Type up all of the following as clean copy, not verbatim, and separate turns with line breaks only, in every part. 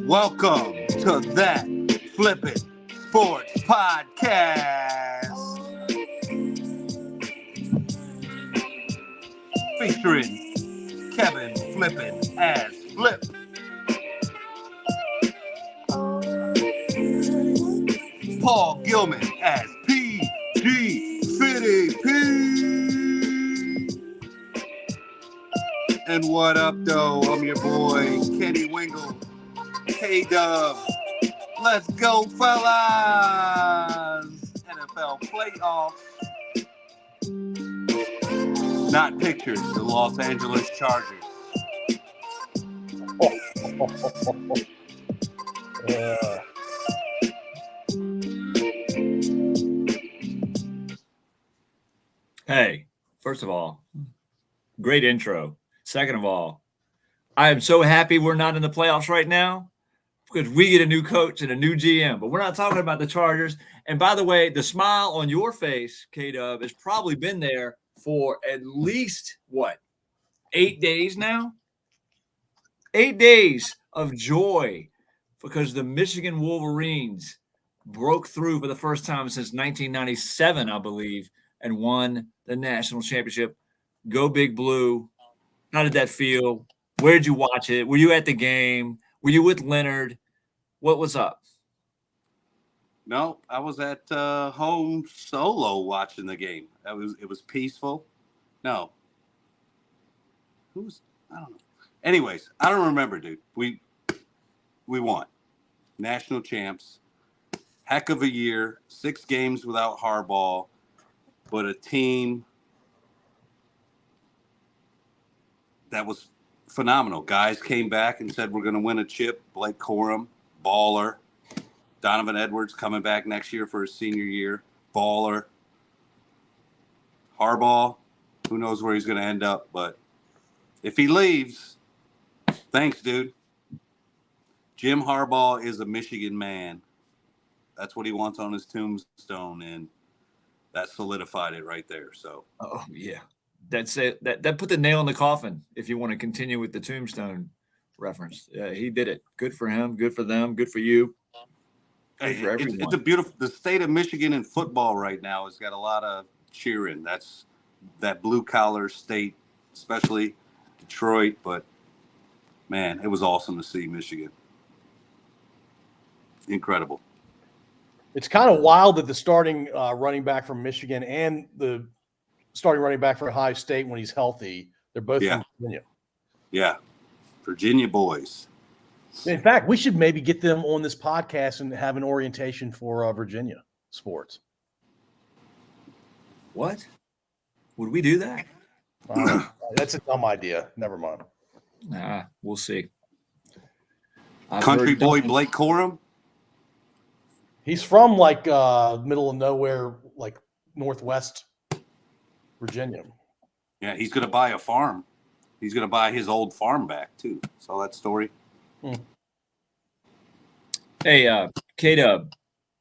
Welcome to That Flippin' Sports Podcast. Featuring Kevin Flippin' as Flip. Paul Gilman as PG Fitty P. And what up, though? I'm your boy, Kenny Wingle, K-Dub. Let's go, fellas! NFL playoffs. Not pictures, the Los Angeles Chargers.
Hey, first of all, great intro. Second of all, I am so happy we're not in the playoffs right now because we get a new coach and a new GM. But we're not talking about the Chargers. And by the way, the smile on your face, K-Dub, has probably been there for at least, 8 days now? 8 days of joy because the Michigan Wolverines broke through for the first time since 1997, I believe, and won the national championship. Go Big Blue. How did that feel? Where did you watch it? Were you at the game? Were you with Leonard? What was up?
No, I was at home solo watching the game. It was peaceful. No. I don't know. Anyways, I don't remember, dude. We won. National champs. Heck of a year. 6 games without Harbaugh, but a team that was phenomenal. Guys came back and said we're going to win a chip. Blake Corum, baller. Donovan Edwards coming back next year for his senior year, baller. Harbaugh, who knows where he's going to end up, but if he leaves, thanks, dude. Jim Harbaugh is a Michigan man. That's what he wants on his tombstone, and that solidified it right there. So,
oh yeah, that's it. That put the nail in the coffin. If you want to continue with the tombstone reference, yeah, he did it. Good for him. Good for them. Good for you. Good for everyone.
It's a beautiful. The state of Michigan in football right now has got a lot of cheering. That's that blue collar state, especially Detroit. But man, it was awesome to see Michigan. Incredible.
It's kind of wild that the starting running back from Michigan and the starting running back for Ohio State, when he's healthy, they're both from Virginia.
Yeah, Virginia boys.
In fact, we should maybe get them on this podcast and have an orientation for Virginia sports.
What? Would we do that?
That's a dumb idea. Never mind.
We'll see.
Country boy Blake Corum.
He's from like middle of nowhere, like Northwest Virginia.
Yeah, he's going to buy a farm. He's going to buy his old farm back too. Saw that story.
Hey, K-Dub,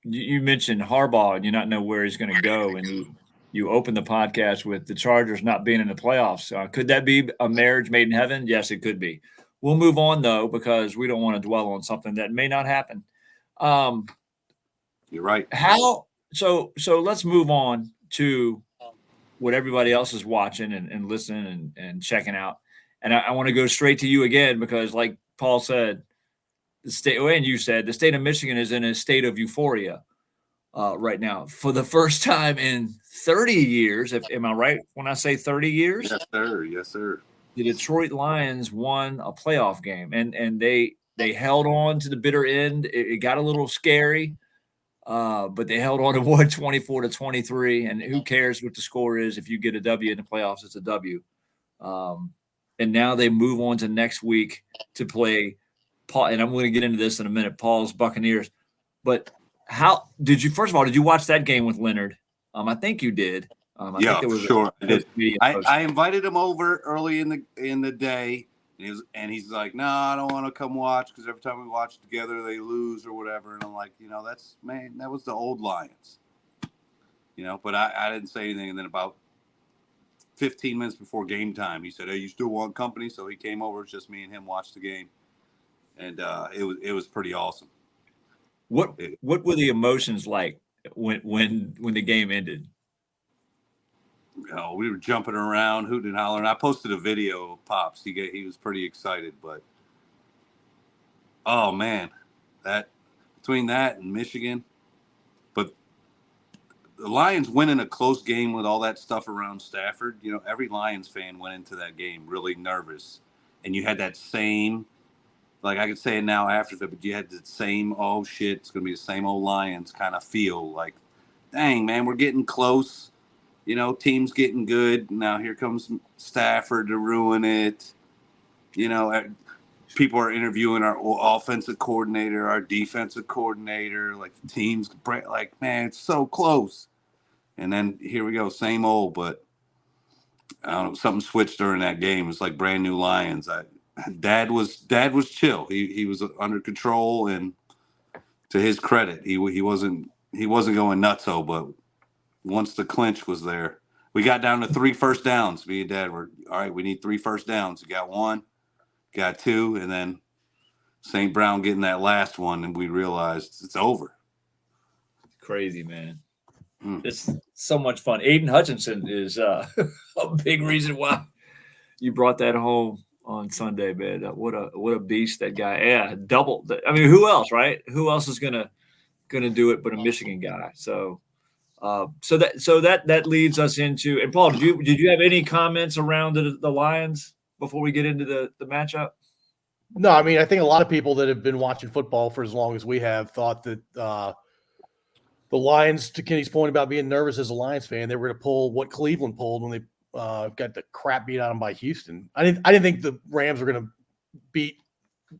you mentioned Harbaugh and you not know where he's going to go, and you opened the podcast with the Chargers not being in the playoffs. Could that be a marriage made in heaven? Yes, it could be. We'll move on though because we don't want to dwell on something that may not happen.
You're right.
So let's move on to what everybody else is watching and listening and checking out. And I want to go straight to you again because, like Paul said, the state, and you said, the state of Michigan is in a state of euphoria right now for the first time in 30 years. Am I right when I say 30 years?
Yes, sir. Yes, sir.
The Detroit Lions won a playoff game, and they held on to the bitter end. It got a little scary. But they held on to won 24-23, and who cares what the score is? If you get a W in the playoffs, it's a W. And now they move on to next week to play Paul. And I'm going to get into this in a minute. Paul's Buccaneers. But how did you? First of all, did you watch that game with Leonard? I think you did.
Yeah, sure. I did. I invited him over early in the day. And he's like, no, I don't want to come watch because every time we watch together, they lose or whatever. And I'm like, that was the old Lions. But I didn't say anything. And then about 15 minutes before game time, he said, hey, you still want company? So he came over. It's just me and him watched the game. and it was pretty awesome.
What were the emotions like when the game ended?
We were jumping around, hooting and hollering. I posted a video of Pops. He was pretty excited, but oh man, that between that and Michigan, but the Lions winning a close game with all that stuff around Stafford. Every Lions fan went into that game really nervous, and you had that same, like I could say it now after that, but you had the same, oh shit, it's gonna be the same old Lions kind of feel. Like, dang man, we're getting close. Team's getting good. Now here comes Stafford to ruin it. People are interviewing our offensive coordinator, our defensive coordinator. Like the team's like, man, it's so close. And then here we go, same old. But I don't know, something switched during that game. It's like brand new Lions. Dad was chill. He was under control, and to his credit, he wasn't going nutso. But once the clinch was there, we got down to 3 first downs. Me and Dad were, all right, we need 3 first downs. We got 1, got 2, and then St. Brown getting that last one, and we realized it's over.
Crazy, man. It's so much fun. Aiden Hutchinson is a big reason why you brought that home on Sunday, man. What a beast that guy. Yeah, double. I mean, who else, right? Who else is gonna do it but a Michigan guy? So that leads us into. And Paul, did you have any comments around the Lions before we get into the matchup?
No, I mean, I think a lot of people that have been watching football for as long as we have thought that the Lions, to Kenny's point about being nervous as a Lions fan, they were going to pull what Cleveland pulled when they got the crap beat out of them by Houston. I didn't think the Rams were going to beat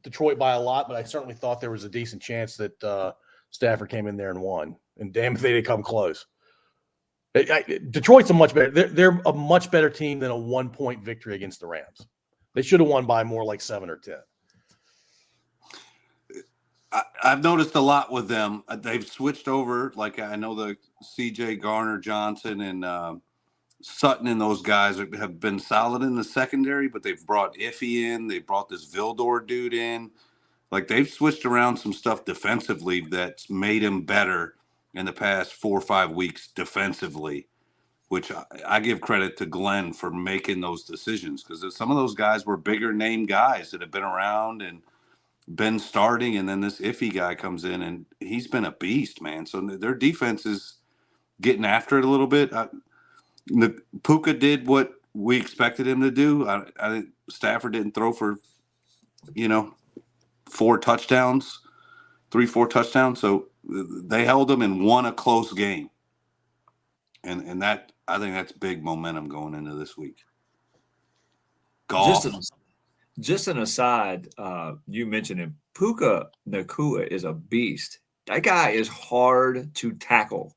Detroit by a lot, but I certainly thought there was a decent chance that Stafford came in there and won. And damn if they didn't come close. Detroit's a much better. They're a much better team than a 1-point victory against the Rams. They should have won by more like 7 or 10.
I've noticed a lot with them. They've switched over. Like I know the C.J. Garner Johnson and Sutton and those guys have been solid in the secondary, but they've brought Iffy in. They brought this Vildor dude in. Like they've switched around some stuff defensively that's made him better in the past 4 or 5 weeks defensively, which I give credit to Glenn for making those decisions because some of those guys were bigger name guys that have been around and been starting, and then this Iffy guy comes in and he's been a beast, man. So their defense is getting after it a little bit. Puka did what we expected him to do. I think Stafford didn't throw for 4 touchdowns, 3-4 touchdowns. So they held them and won a close game, and that I think that's big momentum going into this week. Golf.
Just an aside, you mentioned him. Puka Nacua is a beast. That guy is hard to tackle.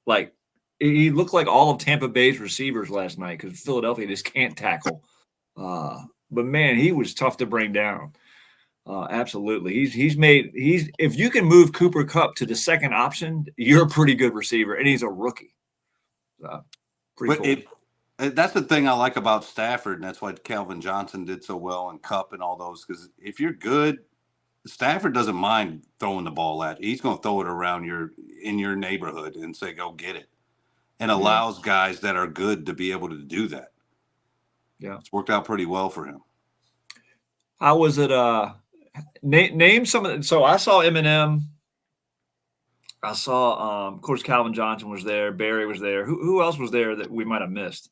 Like he looked like all of Tampa Bay's receivers last night because Philadelphia just can't tackle. But man, he was tough to bring down. Absolutely, if you can move Cooper Kupp to the second option, you're a pretty good receiver, and he's a rookie. Pretty cool.
That's the thing I like about Stafford, and that's why Calvin Johnson did so well and Kupp and all those. Because if you're good, Stafford doesn't mind throwing the ball at you. He's going to throw it around in your neighborhood and say, "Go get it," and allows guys that are good to be able to do that.
Yeah,
it's worked out pretty well for him.
How was it? Name some of it. So I saw Eminem. I saw, of course, Calvin Johnson was there. Barry was there. Who else was there that we might have missed?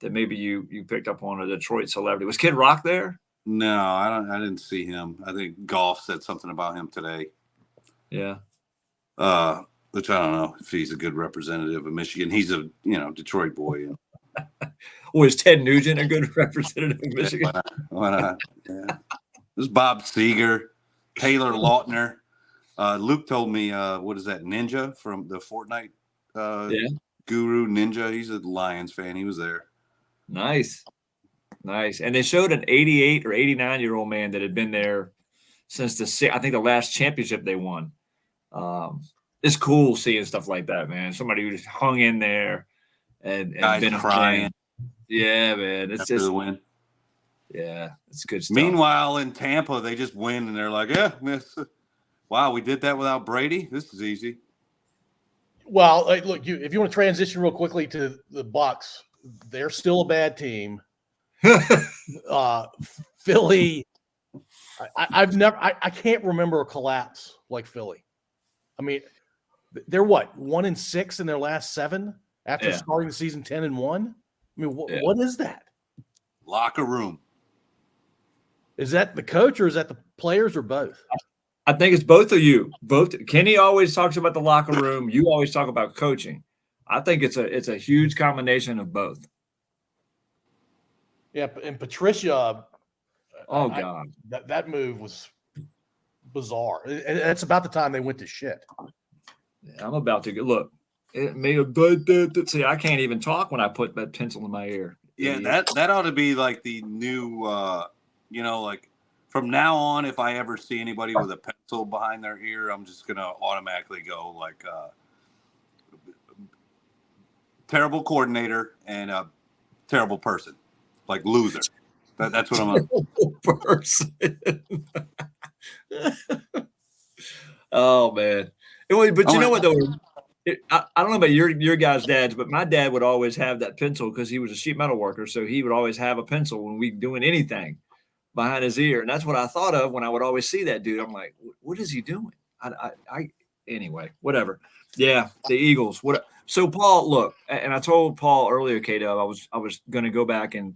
That maybe you picked up on a Detroit celebrity. Was Kid Rock there?
No, I didn't see him. I think Golf said something about him today.
Yeah.
Which I don't know if he's a good representative of Michigan. He's a Detroit boy.
Well, is Ted Nugent a good representative of Michigan?
Why not? Yeah. There's Bob Seger, Taylor Lautner. Luke told me, what is that, Ninja from the Fortnite guru Ninja? He's a Lions fan. He was there.
Nice. And they showed an 88 or 89-year-old man that had been there since I think the last championship they won. It's cool seeing stuff like that, man. Somebody who just hung in there and
guys
been
crying.
Yeah, man. It's
after
just
the win.
Yeah, it's good stuff.
Meanwhile, in Tampa, they just win, and they're like, "Yeah, wow, we did that without Brady. This is easy."
Well, look, if you want to transition real quickly to the Bucks, they're still a bad team. Philly, I can't remember a collapse like Philly. I mean, they're what, 1-6 in their last 7 after starting the season 10-1. I mean, what is that?
Locker room.
Is that the coach or is that the players or both?
I think it's both of you. Both. Kenny always talks about the locker room. You always talk about coaching. I think it's a huge combination of both.
Yeah, and Patricia.
Oh God,
that move was bizarre. And that's about the time they went to shit.
I'm about to look. It may have, see, I can't even talk when I put that pencil in my ear.
Yeah, that ought to be like the new, like from now on, if I ever see anybody with a pencil behind their ear, I'm just gonna automatically go like terrible coordinator and a terrible person, like loser. That's what I'm
gonna. Person. Oh man, but you know what though? I don't know about your guys' dads, but my dad would always have that pencil because he was a sheet metal worker, so he would always have a pencil when we doing anything behind his ear, and that's what I thought of when I would always see that dude. I'm like, what is he doing? Anyway, whatever. Yeah, the Eagles. What? So Paul, look, and I told Paul earlier, K-Dub, I was going to go back and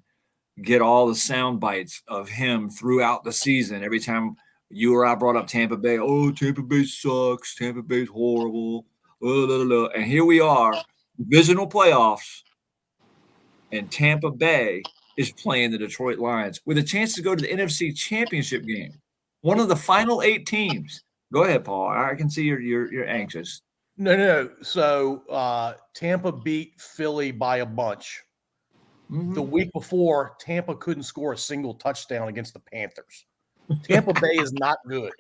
get all the sound bites of him throughout the season. Every time you or I brought up Tampa Bay, oh, Tampa Bay sucks, Tampa Bay's horrible. And here we are, divisional playoffs, and Tampa Bay is playing the Detroit Lions with a chance to go to the NFC Championship game. One of the final 8 teams. Go ahead, Paul. I can see you're anxious.
No. So Tampa beat Philly by a bunch. Mm-hmm. The week before, Tampa couldn't score a single touchdown against the Panthers. Tampa Bay is not good.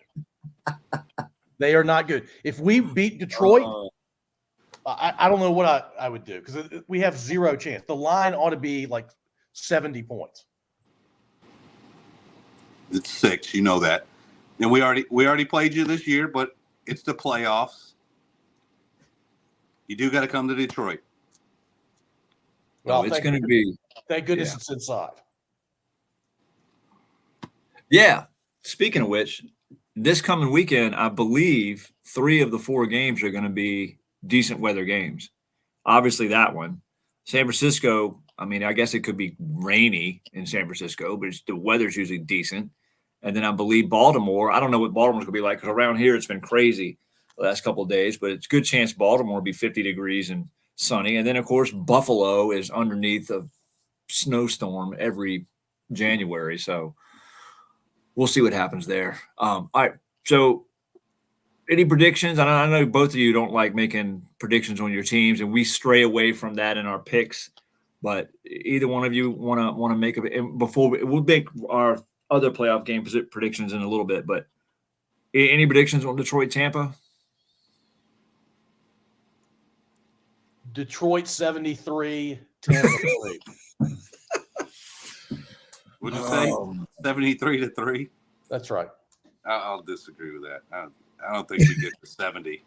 They are not good. If we beat Detroit, I don't know what I would do because we have 0 chance. The line ought to be like 70 points.
It's 6, you know that. And we already played you this year, but it's the playoffs. You do got to come to Detroit.
Well, it's going to be.
Thank goodness it's inside.
Yeah. Speaking of which, this coming weekend, I believe 3 of the 4 games are going to be decent weather games. Obviously, that one. San Francisco, I mean, I guess it could be rainy in San Francisco, but the weather's usually decent. And then I believe Baltimore. I don't know what Baltimore's going to be like because around here it's been crazy the last couple of days, but it's a good chance Baltimore will be 50 degrees and sunny. And then, of course, Buffalo is underneath a snowstorm every January. So we'll see what happens there. All right. So any predictions? I know both of you don't like making predictions on your teams, and we stray away from that in our picks. But either one of you want to make before we'll make our other playoff game predictions in a little bit. But any predictions on Detroit, Tampa?
Detroit 73, Tampa 3.
Would you say 73-3?
That's right.
I'll disagree with that. I don't think we get to 70.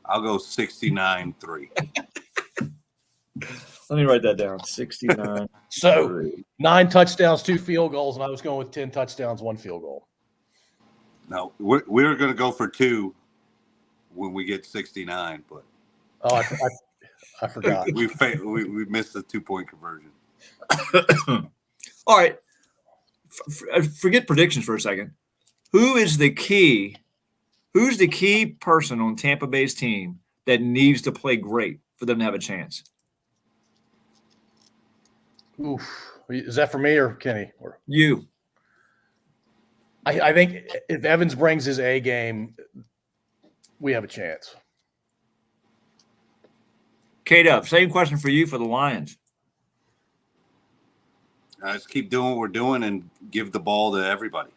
I'll go 69-3.
Let me write that down. 69.
So 9 touchdowns, 2 field goals, and I was going with 10 touchdowns, 1 field goal.
No, we're going to go for 2 when we get 69. But
I forgot.
we missed the 2-point conversion.
All right. Forget predictions for a second. Who's the key person on Tampa Bay's team that needs to play great for them to have a chance?
Oof. Is that for me or Kenny? Or
you?
I think if Evans brings his A game, we have a chance.
K-Dub, same question for you for the Lions.
Just keep doing what we're doing and give the ball to everybody.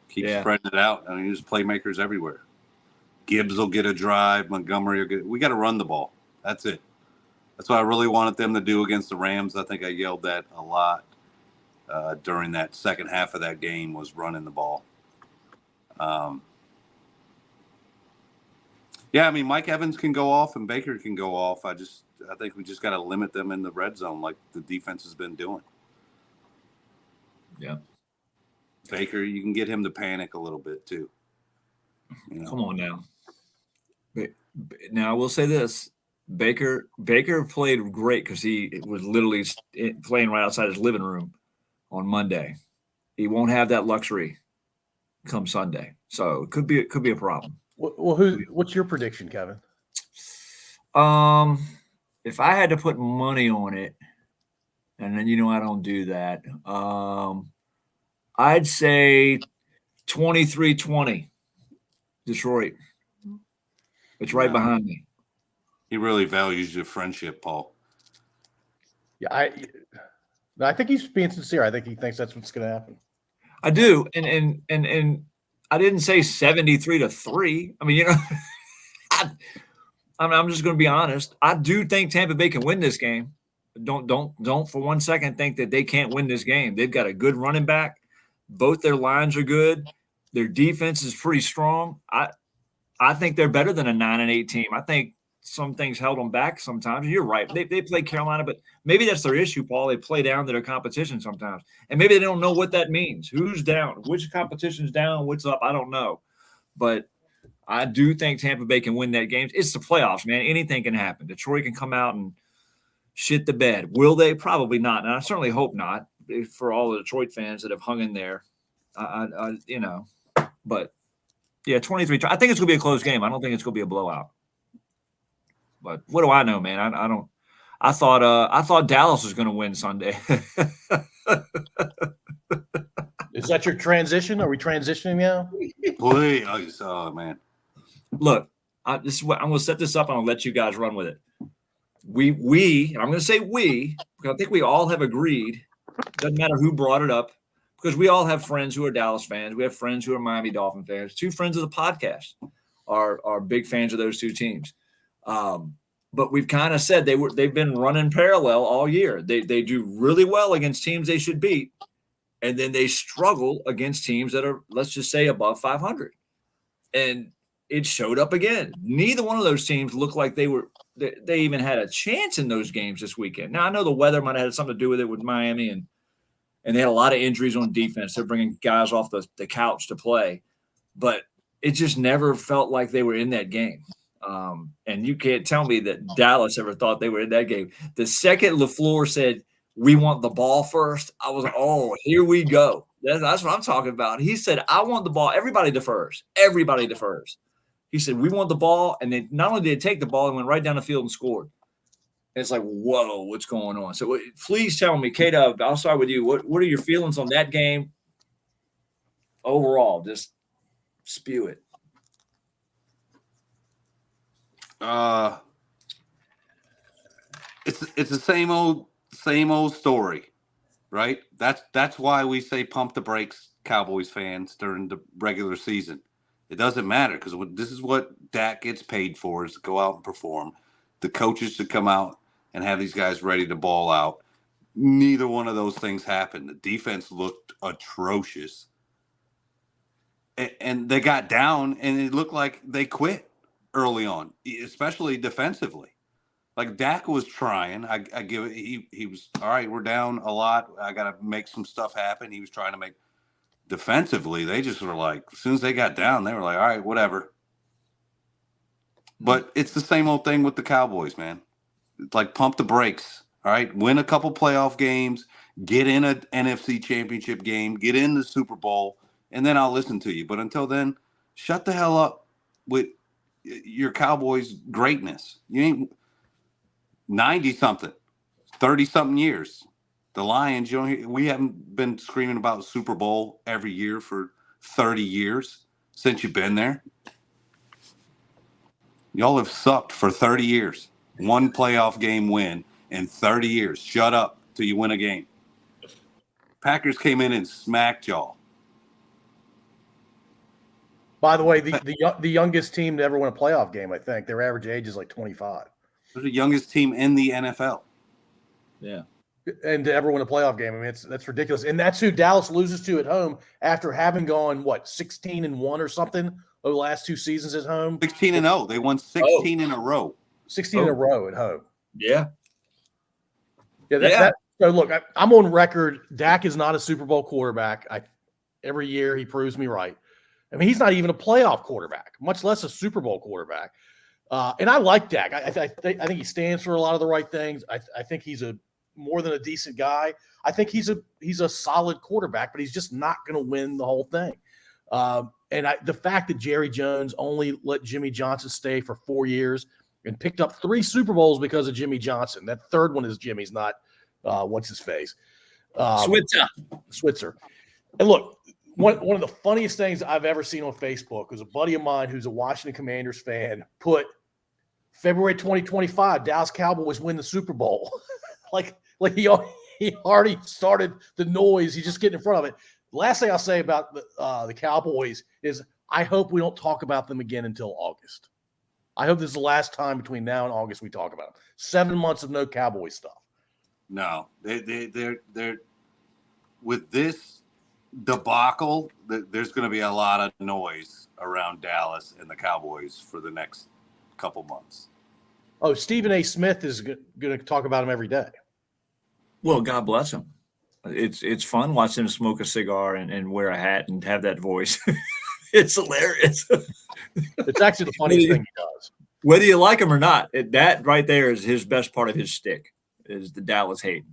Keep spreading it out. I mean, there's playmakers everywhere. Gibbs will get a drive. Montgomery will get. We got to run the ball. That's it. That's what I really wanted them to do against the Rams. I think I yelled that a lot. during that second half of that game was running the ball. Yeah, I mean, Mike Evans can go off and Baker can go off. I think we just got to limit them in the red zone like the defense has been doing.
Yeah.
Baker, you can get him to panic a little bit too. You know?
Come on now. Now I will say this: Baker played great because he was literally playing right outside his living room on Monday. He won't have that luxury come Sunday, so it could be a problem.
Well, what's your prediction, Kevin?
If I had to put money on it, and then I don't do that, I'd say 23-20 Detroit. It's right behind me.
He really values your friendship, Paul.
Yeah, I think he's being sincere. I think he thinks that's what's going to happen.
I do, and I didn't say 73-3. I mean, I'm just going to be honest. I do think Tampa Bay can win this game. Don't for one second think that they can't win this game. They've got a good running back. Both their lines are good. Their defense is pretty strong. I think they're better than a 9-8 team. I think some things held them back sometimes. You're right. They play Carolina, but maybe that's their issue, Paul. They play down to their competition sometimes. And maybe they don't know what that means. Who's down? Which competition's down? What's up? I don't know. But I do think Tampa Bay can win that game. It's the playoffs, man. Anything can happen. Detroit can come out and shit the bed. Will they? Probably not. And I certainly hope not for all the Detroit fans that have hung in there. But yeah, 23. I think it's going to be a close game. I don't think it's going to be a blowout. But what do I know, man? I don't. I thought Dallas was going to win Sunday.
Is that your transition? Are we transitioning now?
Please, oh man.
Look, this is what I'm going to set this up. And I'll let you guys run with it. We, and I'm going to say we, because I think we all have agreed. Doesn't matter who brought it up, because we all have friends who are Dallas fans. We have friends who are Miami Dolphin fans. Two friends of the podcast are big fans of those two teams. But we've kind of said they've been running parallel all year. They do really well against teams they should beat, and then they struggle against teams that are, let's just say, above 500. And it showed up again. Neither one of those teams looked like they even had a chance in those games this weekend. Now I know the weather might have had something to do with it with Miami, and they had a lot of injuries on defense. They're bringing guys off the couch to play, but it just never felt like they were in that game. And you can't tell me that Dallas ever thought they were in that game. The second LaFleur said, "We want the ball first," I was like, "Oh, here we go." That's what I'm talking about. He said, "I want the ball." Everybody defers. Everybody defers. He said, "We want the ball." And then not only did they take the ball, they went right down the field and scored. And it's like, whoa, what's going on? So please tell me, K-Dub, I'll start with you. What are your feelings on that game overall? Just spew it.
It's the same old story, right? That's why we say pump the brakes, Cowboys fans, during the regular season. It doesn't matter, because this is what Dak gets paid for, is to go out and perform. The coaches should come out and have these guys ready to ball out. Neither one of those things happened. The defense looked atrocious. And they got down, and it looked like they quit early on, especially defensively. Like, Dak was trying. I give it. He was, all right, we're down a lot. I got to make some stuff happen. He was trying to make. Defensively, they just were like, as soon as they got down, they were like, all right, whatever. But it's the same old thing with the Cowboys, man. It's like, pump the brakes, all right? Win a couple playoff games, get in an NFC championship game, get in the Super Bowl, and then I'll listen to you. But until then, shut the hell up with your Cowboys greatness. You ain't 90-something, 30-something years. The Lions, we haven't been screaming about Super Bowl every year for 30 years since you've been there. Y'all have sucked for 30 years. One playoff game win in 30 years. Shut up till you win a game. Packers came in and smacked y'all.
By the way, the youngest team to ever win a playoff game, I think. Their average age is like 25.
They're the youngest team in the NFL.
Yeah.
and to ever win a playoff game. I mean, that's ridiculous. And that's who Dallas loses to at home after having gone 16-1 or something over the last 2 seasons at home.
16-0. They won 16 in a row.
16 in a row at home.
Yeah.
Yeah. So look, I'm on record. Dak is not a Super Bowl quarterback. Every year he proves me right. I mean, he's not even a playoff quarterback, much less a Super Bowl quarterback. And I like Dak. I think he stands for a lot of the right things. I think he's more than a decent guy. I think he's a solid quarterback, but he's just not going to win the whole thing. And the fact that Jerry Jones only let Jimmy Johnson stay for 4 years and picked up 3 Super Bowls because of Jimmy Johnson. That third one is Jimmy's, not what's his face, Switzer. And look, one of the funniest things I've ever seen on Facebook was a buddy of mine who's a Washington Commanders fan put February 2025, Dallas Cowboys win the Super Bowl. like he already started the noise. He's just getting in front of it. The last thing I'll say about the Cowboys is I hope we don't talk about them again until August. I hope this is the last time between now and August we talk about them. 7 months of no Cowboy stuff.
No, they're with this debacle. There's going to be a lot of noise around Dallas and the Cowboys for the next couple months.
Oh, Stephen A. Smith is going to talk about him every day.
Well, God bless him. It's fun watching him smoke a cigar and wear a hat and have that voice. It's hilarious.
It's actually the funniest thing he does.
Whether you like him or not, that right there is his best part of his shtick, is the Dallas hate.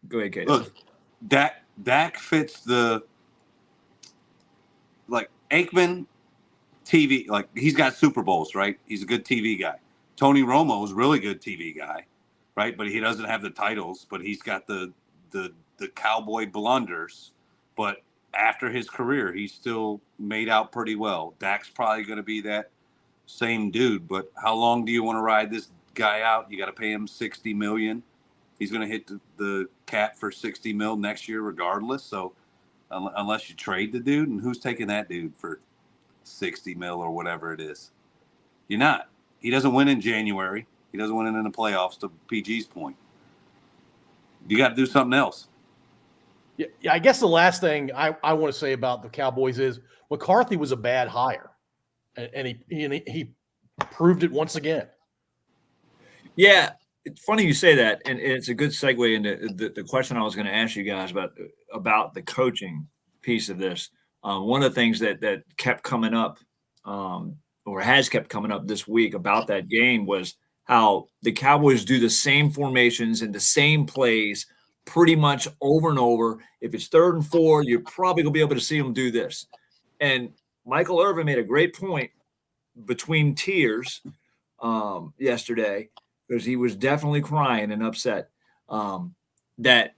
Go ahead, Kate.
Look, Dak fits the Aikman TV. Like, he's got Super Bowls, right? He's a good TV guy. Tony Romo is a really good TV guy, right? But he doesn't have the titles, but he's got the cowboy blunders. But after his career, he still made out pretty well. Dak's probably going to be that same dude, but how long do you want to ride this guy out? You got to pay him $60 million. He's going to hit the cap for $60 million next year regardless. So unless you trade the dude, and who's taking that dude for $60 million or whatever it is? You're not. He doesn't win in January. He doesn't win in the playoffs, to PG's point. You got to do something else.
Yeah, I guess the last thing I want to say about the Cowboys is McCarthy was a bad hire, and he proved it once again.
Yeah, it's funny you say that, and it's a good segue into the question I was going to ask you guys about the coaching piece of this. One of the things that kept coming up, or has kept coming up this week about that game, was how the Cowboys do the same formations and the same plays pretty much over and over. If it's 3rd and 4, you're probably going to be able to see them do this. And Michael Irvin made a great point between tears yesterday, because he was definitely crying and upset that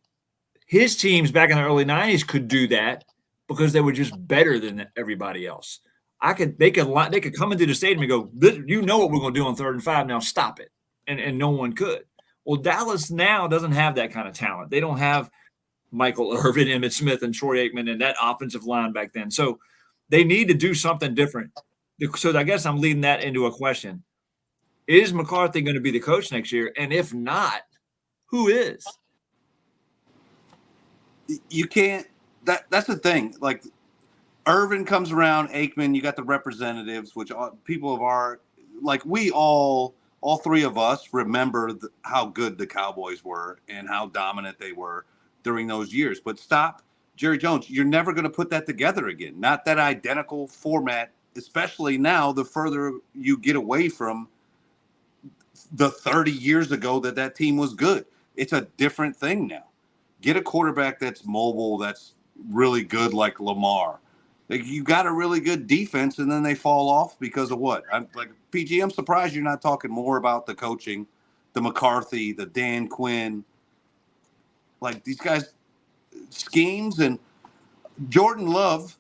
his teams back in the early 90s could do that because they were just better than everybody else. They could come into the stadium and go, you know what we're going to do on 3rd and 5, now stop it. And no one could. Well, Dallas now doesn't have that kind of talent. They don't have Michael Irvin, Emmitt Smith, and Troy Aikman and that offensive line back then. So they need to do something different. So I guess I'm leading that into a question. Is McCarthy going to be the coach next year? And if not, who is?
You can't – that's the thing. Like, Irvin comes around, Aikman, you got the representatives, which people of our – like, we all three of us remember how good the Cowboys were and how dominant they were during those years. But stop Jerry Jones. You're never going to put that together again. Not that identical format, especially now the further you get away from the 30 years ago that team was good. It's a different thing now. Get a quarterback that's mobile, that's really good like Lamar. You got a really good defense, and then they fall off because of what? I'm surprised you're not talking more about the coaching, the McCarthy, the Dan Quinn. Like, these guys, schemes. And Jordan Love,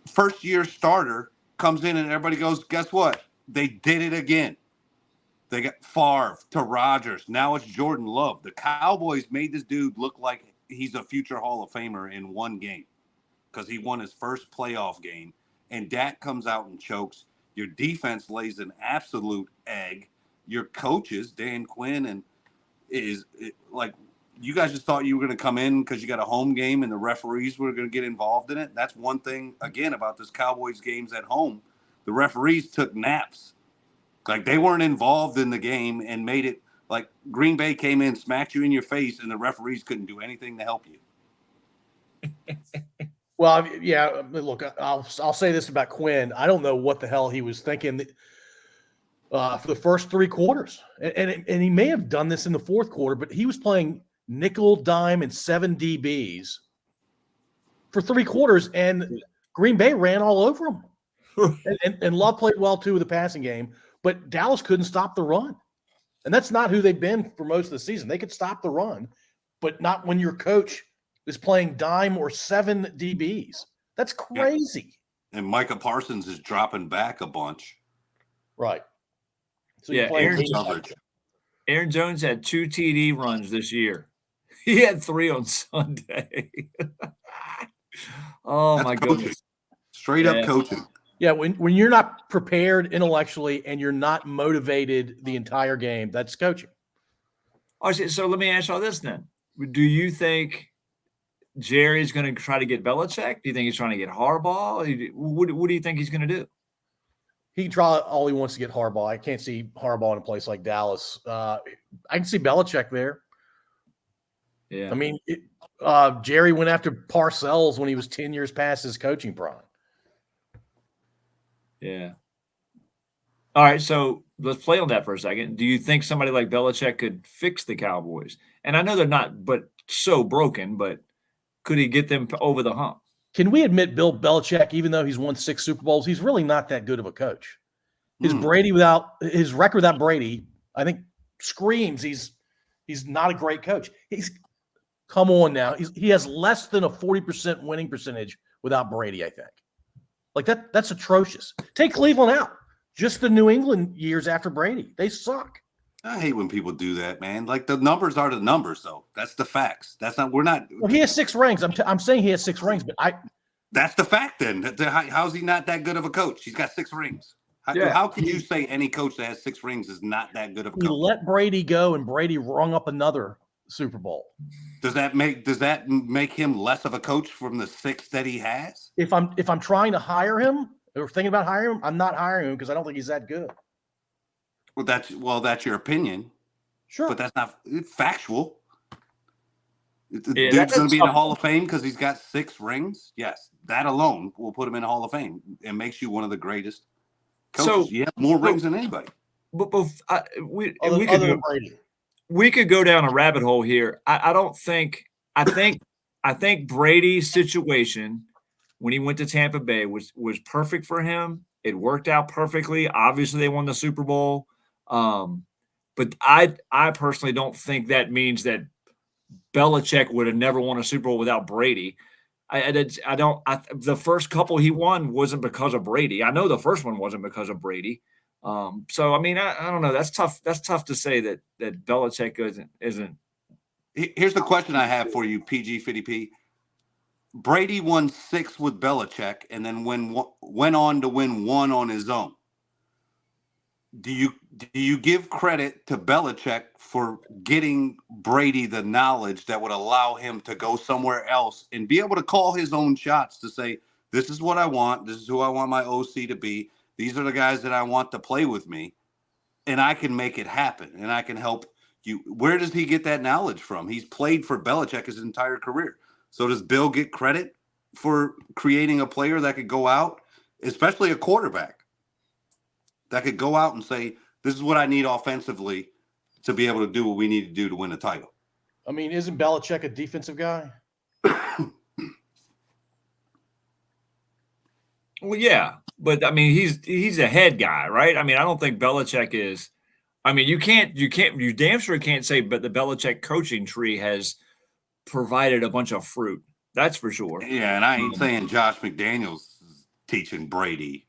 first-year starter, comes in and everybody goes, guess what? They did it again. They got Favre to Rodgers. Now it's Jordan Love. The Cowboys made this dude look like he's a future Hall of Famer in one game, because he won his first playoff game, and Dak comes out and chokes. Your defense lays an absolute egg. Your coaches, Dan Quinn and like you guys just thought you were going to come in because you got a home game and the referees were going to get involved in it. That's one thing, again, about this Cowboys games at home. The referees took naps. Like, they weren't involved in the game and made it like Green Bay came in, smacked you in your face, and the referees couldn't do anything to help you.
Well, yeah, look, I'll say this about Quinn. I don't know what the hell he was thinking for the first 3 quarters. And he may have done this in the fourth quarter, but he was playing nickel, dime, and 7 DBs for 3 quarters, and Green Bay ran all over him. and Love played well, too, with the passing game, but Dallas couldn't stop the run. And that's not who they've been for most of the season. They could stop the run, but not when your coach is playing dime or 7 DBs. That's crazy.
And Micah Parsons is dropping back a bunch.
Right. So
yeah, Aaron Jones had 2 TD runs this year. He had 3 on Sunday.
That's my goodness. Straight up coaching.
Yeah, when you're not prepared intellectually and you're not motivated the entire game, that's coaching.
Oh, so let me ask y'all this then. Do you think Jerry's going to try to get Belichick? Do you think he's trying to get Harbaugh? What do you think he's going to do?
He can try all he wants to get Harbaugh. I can't see Harbaugh in a place like Dallas. I can see Belichick there.
Yeah.
I mean, Jerry went after Parcells when he was 10 years past his coaching prime.
Yeah. All right, so let's play on that for a second. Do you think somebody like Belichick could fix the Cowboys? And I know they're not but so broken, but could he get them over the hump?
Can we admit Bill Belichick, even though he's won 6 Super Bowls, he's really not that good of a coach? His record without Brady, I think, screams he's not a great coach. Come on now. He has less than a 40% winning percentage without Brady, I think. Like that's atrocious. Take Cleveland out. Just the New England years after Brady. They suck.
I hate when people do that, man. Like, the numbers are the numbers, though. That's the facts.
Well, he has 6 rings. I'm saying he has 6 rings, but
that's the fact then. How's he not that good of a coach? He's got 6 rings. How can you say any coach that has 6 rings is not that good of a coach?
He let Brady go, and Brady rung up another Super Bowl.
Does that make him less of a coach from the 6 that he has?
If I'm trying to hire him or thinking about hiring him, I'm not hiring him because I don't think he's that good.
Well, that's your opinion.
Sure,
but that's not factual. The
Yeah,
dude's going to be in the Hall of Fame because he's got 6 rings. Yes, that alone will put him in the Hall of Fame and makes you one of the greatest coaches.
So,
you have more rings than anybody.
But we could go down a rabbit hole here. I think Brady's situation when he went to Tampa Bay was perfect for him. It worked out perfectly. Obviously, they won the Super Bowl. But I personally don't think that means that Belichick would have never won a Super Bowl without Brady. The first couple he won wasn't because of Brady. I know the first one wasn't because of Brady. So I mean, I don't know. That's tough. That's tough to say that Belichick isn't.
Here's the question I have for you, PG50P. Brady won 6 with Belichick, and then went on to win 1 on his own. Do you give credit to Belichick for getting Brady the knowledge that would allow him to go somewhere else and be able to call his own shots to say, this is what I want. This is who I want my OC to be. These are the guys that I want to play with me, and I can make it happen, and I can help you. Where does he get that knowledge from? He's played for Belichick his entire career. So does Bill get credit for creating a player that could go out, especially a quarterback, that could go out and say, this is what I need offensively to be able to do what we need to do to win a title?
I mean, isn't Belichick a defensive guy?
Well, yeah, but I mean, he's a head guy, right? I mean, I don't think Belichick is. I mean, you damn sure can't say, but the Belichick coaching tree has provided a bunch of fruit. That's for sure.
Yeah, and I ain't saying Josh McDaniels is teaching Brady.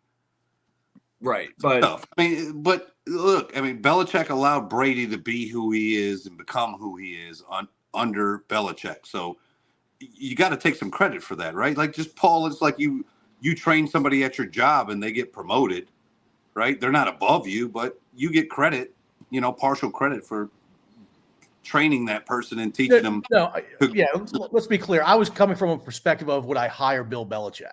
Right, but
stuff. But look, Belichick allowed Brady to be who he is and become who he is under Belichick. So you got to take some credit for that, right? Like, just Paul, it's like you train somebody at your job and they get promoted, right? They're not above you, but you get credit, partial credit for training that person and teaching them.
No, yeah. Let's be clear. I was coming from a perspective of would I hire Bill Belichick?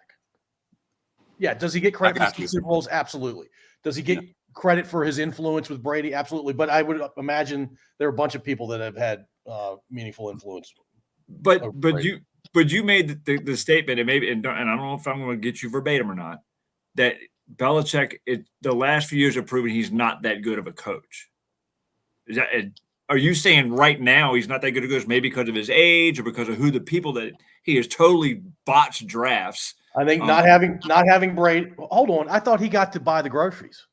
Yeah. Does he get credit for the Super Bowls? Absolutely. Does he get credit for his influence with Brady? Absolutely. But I would imagine there are a bunch of people that have had meaningful influence.
But you made the statement, and and I don't know if I'm going to get you verbatim or not, that Belichick, the last few years have proven he's not that good of a coach. Are you saying right now he's not that good of a coach, maybe because of his age or because of who the people that he has totally botched drafts?
I think not having Brady. Hold on, I thought he got to buy the groceries.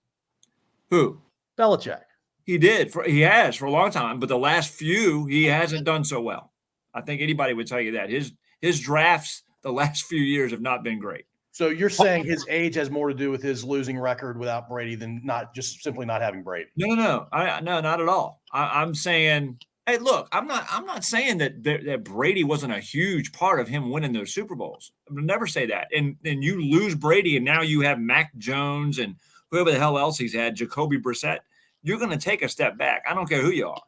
Who?
Belichick.
He did. He has for a long time, but the last few he hasn't done so well. I think anybody would tell you that his drafts the last few years have not been great.
So you're saying his age has more to do with his losing record without Brady than not just simply not having Brady?
No, no, not at all. I'm saying, hey, look, I'm not saying that Brady wasn't a huge part of him winning those Super Bowls. I would never say that. And you lose Brady, and now you have Mac Jones and whoever the hell else he's had, Jacoby Brissett. You're going to take a step back. I don't care who you are.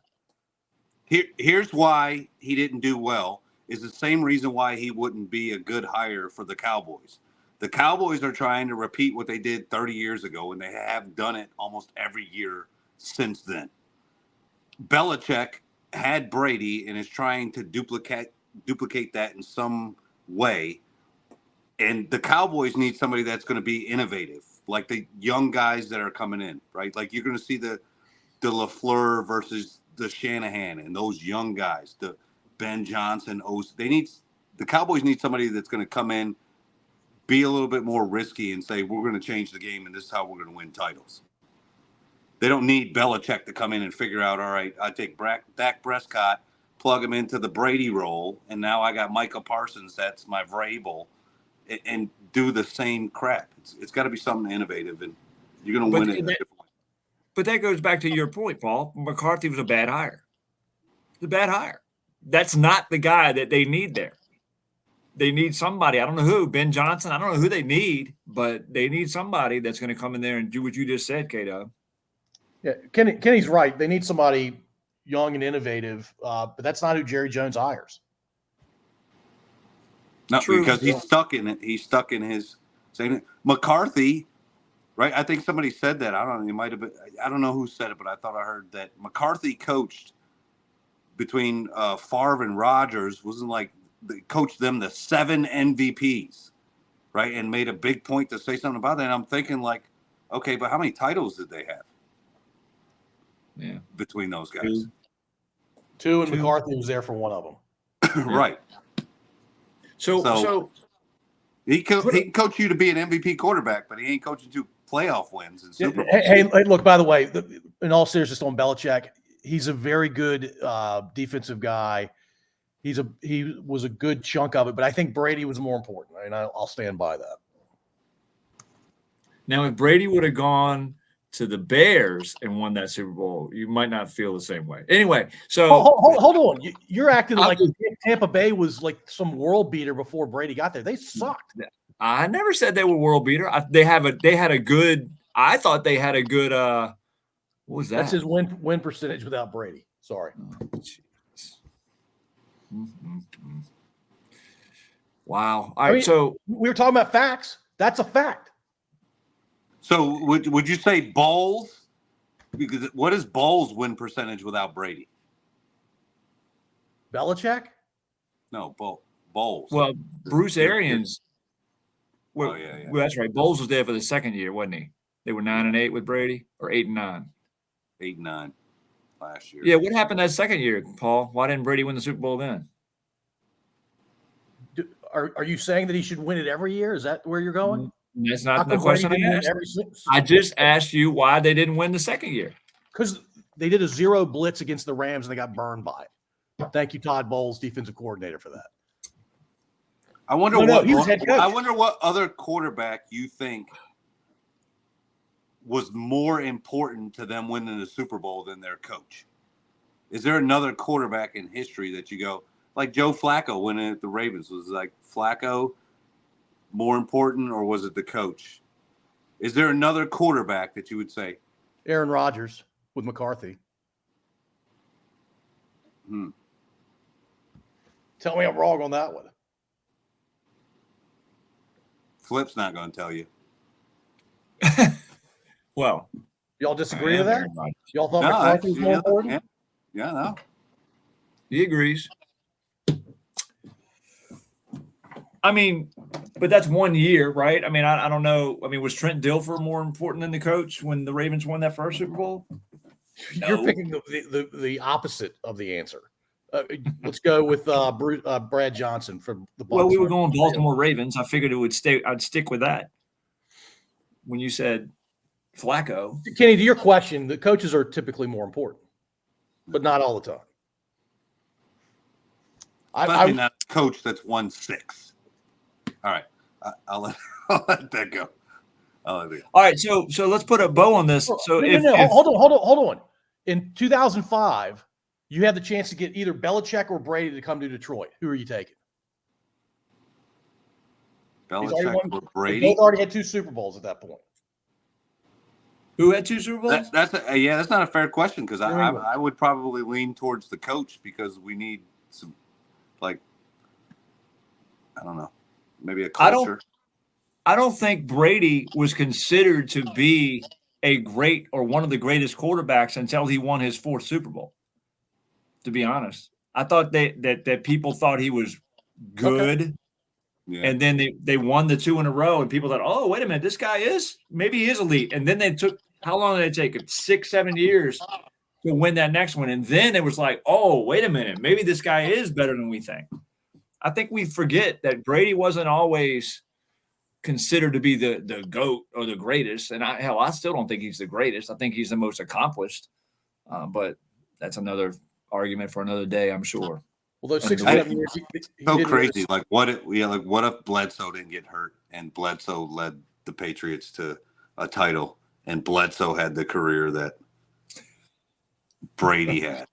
Here's why he didn't do well is the same reason why he wouldn't be a good hire for the Cowboys. The Cowboys are trying to repeat what they did 30 years ago, and they have done it almost every year since then. Belichick had Brady and is trying to duplicate that in some way. And the Cowboys need somebody that's going to be innovative, like the young guys that are coming in, right? Like you're going to see the LaFleur versus the Shanahan and those young guys, the Ben Johnson. The Cowboys need somebody that's going to come in, be a little bit more risky and say, we're going to change the game and this is how we're going to win titles. They don't need Belichick to come in and figure out, all right, I take Dak Prescott, plug him into the Brady role, and now I got Micah Parsons, that's my Vrabel, and do the same crap. It's got to be something innovative, and you're going to win it in a different way.
But that goes back to your point, Paul. McCarthy was a bad hire. It's a bad hire. That's not the guy that they need there. They need somebody. I don't know who. Ben Johnson. I don't know who they need, but they need somebody that's going to come in there and do what you just said, Kato.
Yeah, Kenny's right. They need somebody young and innovative, but that's not who Jerry Jones hires.
No, because he's stuck in it. He's stuck in his saying McCarthy, right? I think somebody said that. I don't know. It might have been. I don't know who said it, but I thought I heard that McCarthy coached between Favre and Rodgers. Wasn't like they coached them the 7 MVPs, right? And made a big point to say something about that. And I'm thinking like, okay, but how many titles did they have?
Yeah,
between those guys.
Two. McCarthy was there for one of them.
Right.
So
he can coach you to be an MVP quarterback, but he ain't coaching to playoff wins and Super Bowls.
Hey, look, by the way, in all seriousness on Belichick, he's a very good defensive guy. He was a good chunk of it, but I think Brady was more important, and I'll stand by that.
Now, if Brady would have gone to the Bears and won that Super Bowl, you might not feel the same way. Anyway, so
hold on. You're acting like Tampa Bay was like some world beater before Brady got there. They sucked.
I never said they were world beater. They had a good. I thought they had a good. What was that?
That's his win percentage without Brady. Sorry.
Wow. All right. So
we were talking about facts. That's a fact.
So would you say Bowles? Because what is Bowles' win percentage without Brady?
Belichick?
No, Bowles.
Well, Bruce Arians.
Well, yeah.
Well, that's right. Bowles was there for the second year, wasn't he? They were 9-8 with Brady, or 8-9.
8-9 last year.
Yeah. What happened that second year, Paul? Why didn't Brady win the Super Bowl then?
Are you saying that he should win it every year? Is that where you're going?
That's not the question I asked. I just asked you why they didn't win the second year.
Because they did a 0 blitz against the Rams and they got burned by it. Thank you, Todd Bowles, defensive coordinator, for that.
I wonder what other quarterback you think was more important to them winning the Super Bowl than their coach. Is there another quarterback in history that you go, like Joe Flacco winning at the Ravens, was like Flacco more important, or was it the coach? Is there another quarterback that you would say?
Aaron Rodgers with McCarthy.
Hmm.
Tell me I'm wrong on that one.
Flip's not going to tell you.
Well,
Y'all
I
disagree with
am
that?
Aaron Rodgers.
Y'all thought
No,
McCarthy was more important?
Yeah, no.
He agrees. I mean, but that's 1 year, right? I mean, I don't know. I mean, was Trent Dilfer more important than the coach when the Ravens won that first Super Bowl?
You're
No.
picking the opposite of the answer. Let's go with Brad Johnson from the Bucs.
Well, we were going Baltimore Ravens. I figured it would stay. I'd stick with that. When you said Flacco,
Kenny, to your question, the coaches are typically more important, but not all the time.
Especially not a coach that's won 6. All right. I'll let that go.
All right, so let's put a bow on this. So
hold on. In 2005, you had the chance to get either Belichick or Brady to come to Detroit. Who are you taking?
Belichick or Brady?
They both already had 2 Super Bowls at that point.
Who had 2 Super Bowls?
That's not a fair question because I would probably lean towards the coach because we need some, like, I don't know, maybe a culture.
I don't think Brady was considered to be a great or one of the greatest quarterbacks until he won his 4th Super Bowl. To be honest, I thought that people thought he was good. Okay. Yeah. And then they won the 2 in a row, and people thought, oh, wait a minute, this guy maybe he is elite. And then they took, how long did it take? 6-7 years to win that next one. And then it was like, oh, wait a minute, maybe this guy is better than we think. I think we forget that Brady wasn't always considered to be the GOAT or the greatest. And I still don't think he's the greatest. I think he's the most accomplished. But that's another argument for another day, I'm sure.
Well, those 6 or 7 years,
so crazy. Like what if Bledsoe didn't get hurt and Bledsoe led the Patriots to a title and Bledsoe had the career that Brady had?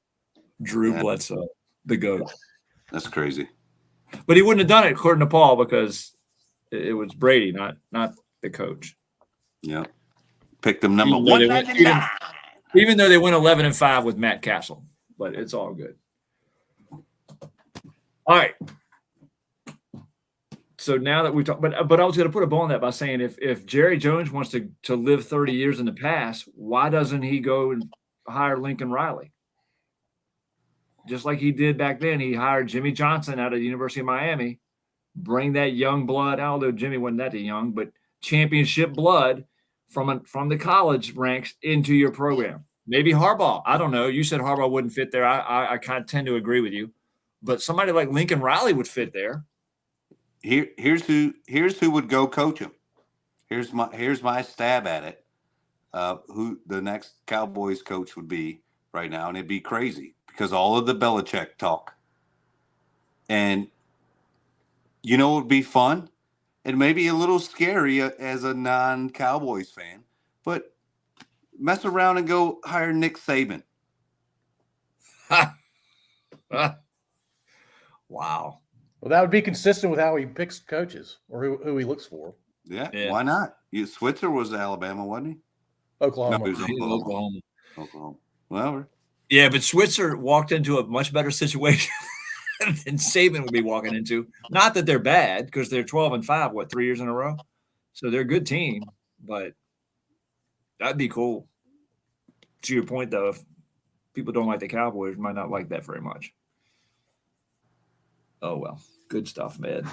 Drew Bledsoe, the GOAT.
That's crazy.
But he wouldn't have done it, according to Paul, because it was Brady, not the coach.
Yeah. Picked him number 199.
Even though they went 11-5 with Matt Castle, but it's all good. All right. So now that we talked, but I was going to put a bow on that by saying if Jerry Jones wants to live 30 years in the past, why doesn't he go and hire Lincoln Riley? Just like he did back then, he hired Jimmy Johnson out of the University of Miami, bring that young blood, although Jimmy wasn't that young, but championship blood from the college ranks into your program. Maybe Harbaugh. I don't know. You said Harbaugh wouldn't fit there. I kind of tend to agree with you. But somebody like Lincoln Riley would fit there.
Here's who would go coach him. Here's my stab at it. Who the next Cowboys coach would be right now, and it'd be crazy because all of the Belichick talk. And you know, it would be fun and maybe a little scary as a non-Cowboys fan, but mess around and go hire Nick Saban.
Wow.
Well, that would be consistent with how he picks coaches or who he looks for.
Yeah. Why not? Switzer was Alabama, wasn't he?
Oklahoma.
No, he was Oklahoma. Well,
yeah, but Switzer walked into a much better situation than Saban would be walking into. Not that they're bad, because they're 12-5, 3 years in a row? So they're a good team, but that'd be cool. To your point, though, if people don't like the Cowboys, might not like that very much. Oh, well. Good stuff, man.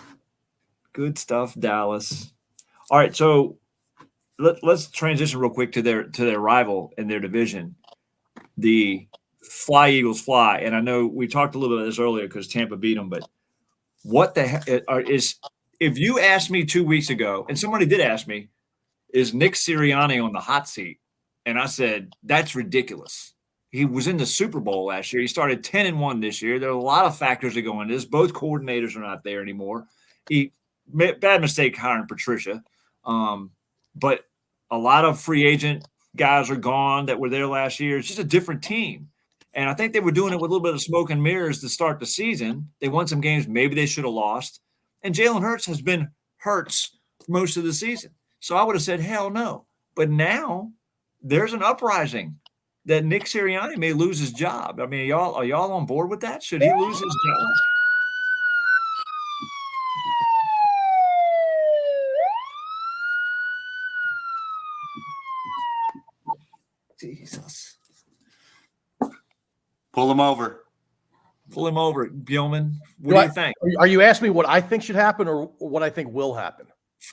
Good stuff, Dallas. All right, so let's transition real quick to their rival in their division, the Fly Eagles Fly. And I know we talked a little bit of this earlier because Tampa beat them, but what the heck is – if you asked me 2 weeks ago, and somebody did ask me, is Nick Sirianni on the hot seat? And I said, that's ridiculous. He was in the Super Bowl last year. He started 10-1 this year. There are a lot of factors that go into this. Both coordinators are not there anymore. Bad mistake hiring Patricia. But a lot of free agent guys are gone that were there last year. It's just a different team. And I think they were doing it with a little bit of smoke and mirrors to start the season. They won some games maybe they should have lost. And Jalen Hurts has been Hurts most of the season. So I would have said, hell no. But now there's an uprising. that Nick Sirianni may lose his job. I mean, are y'all on board with that? Should he lose his job? Jesus.
Pull him over.
Pull him over, Gilman. What do you think?
Are you asking me what I think should happen or what I think will happen?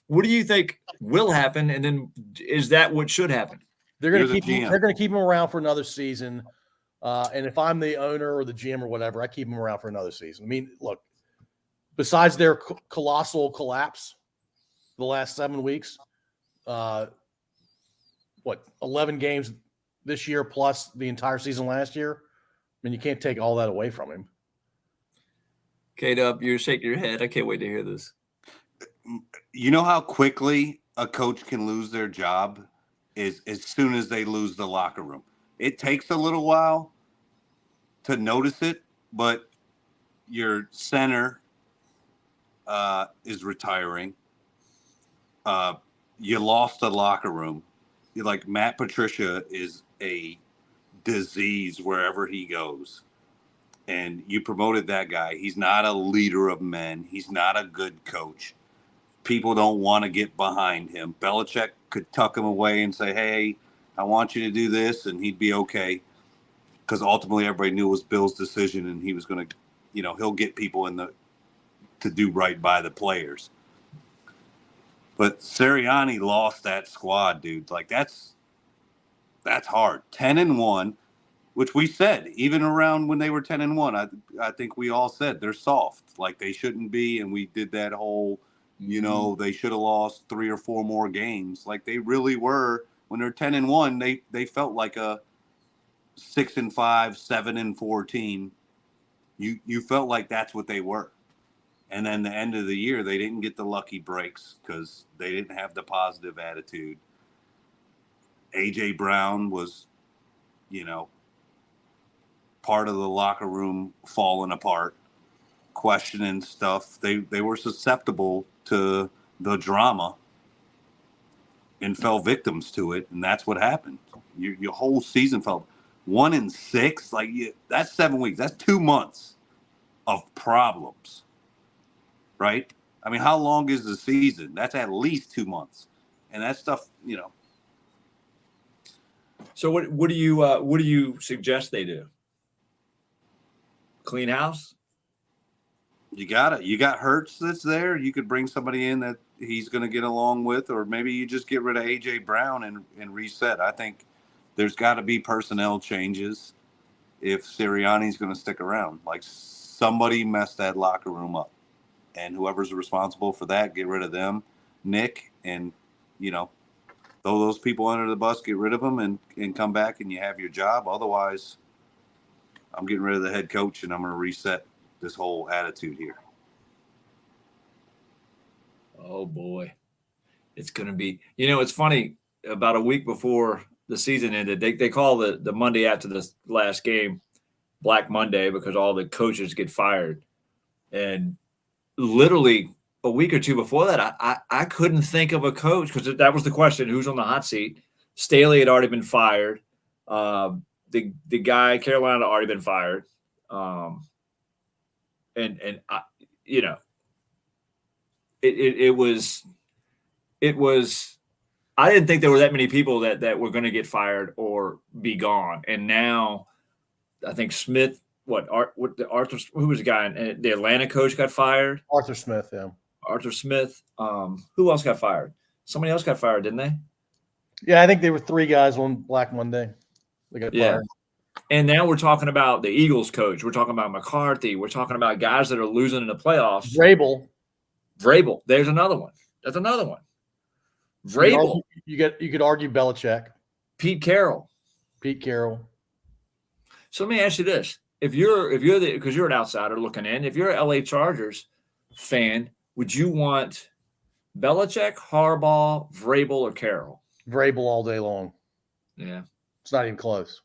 What do you think will happen? And then is that what should happen?
They're going to keep him around for another season. And if I'm the owner or the GM or whatever, I keep him around for another season. I mean, look, besides their colossal collapse the last 7 weeks, 11 games this year plus the entire season last year. I mean, you can't take all that away from him.
K-Dub, you're shaking your head. I can't wait to hear this.
You know how quickly a coach can lose their job is as soon as they lose the locker room. It takes a little while to notice it, but your center is retiring. You lost the locker room. You're like Matt Patricia is a disease wherever he goes. And you promoted that guy. He's not a leader of men. He's not a good coach. People don't want to get behind him. Belichick could tuck him away and say, hey, I want you to do this, and he'd be okay. Because ultimately everybody knew it was Bill's decision, and he was going to, he'll get people to do right by the players. But Sirianni lost that squad, dude. Like, that's hard. 10-1. Which we said, even around when they were 10-1, I think we all said they're soft, like they shouldn't be. And we did that whole, they should have lost 3 or 4 more games. Like they really were. When they're 10-1, they felt like a 6-5, 7-4 team. You felt like that's what they were. And then the end of the year, they didn't get the lucky breaks because they didn't have the positive attitude. A.J. Brown was, part of the locker room falling apart, questioning stuff. They were susceptible to the drama and fell victims to it, and that's what happened. Your whole season fell 1-6. Like that's 7 weeks. That's 2 months of problems, right? I mean, how long is the season? That's at least 2 months, and that stuff,
So what do you suggest they do? Clean house?
You got it. You got Hurts that's there. You could bring somebody in that he's going to get along with, or maybe you just get rid of A.J. Brown and reset. I think there's got to be personnel changes if Sirianni's going to stick around. Like somebody messed that locker room up, and whoever's responsible for that, get rid of them, Nick, and throw those people under the bus, get rid of them, and come back, and you have your job. Otherwise, I'm getting rid of the head coach, and I'm going to reset this whole attitude here.
Oh, boy. It's going to be – it's funny. About a week before the season ended, they call the Monday after the last game Black Monday because all the coaches get fired. And literally a week or two before that, I couldn't think of a coach because that was the question, who's on the hot seat. Staley had already been fired. The guy Carolina had already been fired, it was. I didn't think there were that many people that were going to get fired or be gone, and now I think Smith. Arthur? Who was the guy? The Atlanta coach got fired.
Arthur Smith, yeah.
Arthur Smith. Who else got fired? Somebody else got fired, didn't they?
Yeah, I think there were 3 guys on Black Monday. They got fired.
And now we're talking about the Eagles coach. We're talking about McCarthy. We're talking about guys that are losing in the playoffs. Vrabel. There's another one. That's another one. Vrabel.
You could argue Belichick.
Pete Carroll. So let me ask you this: because you're an outsider looking in, if you're an LA Chargers fan, would you want Belichick, Harbaugh, Vrabel, or Carroll?
Vrabel all day long.
Yeah,
it's not even close.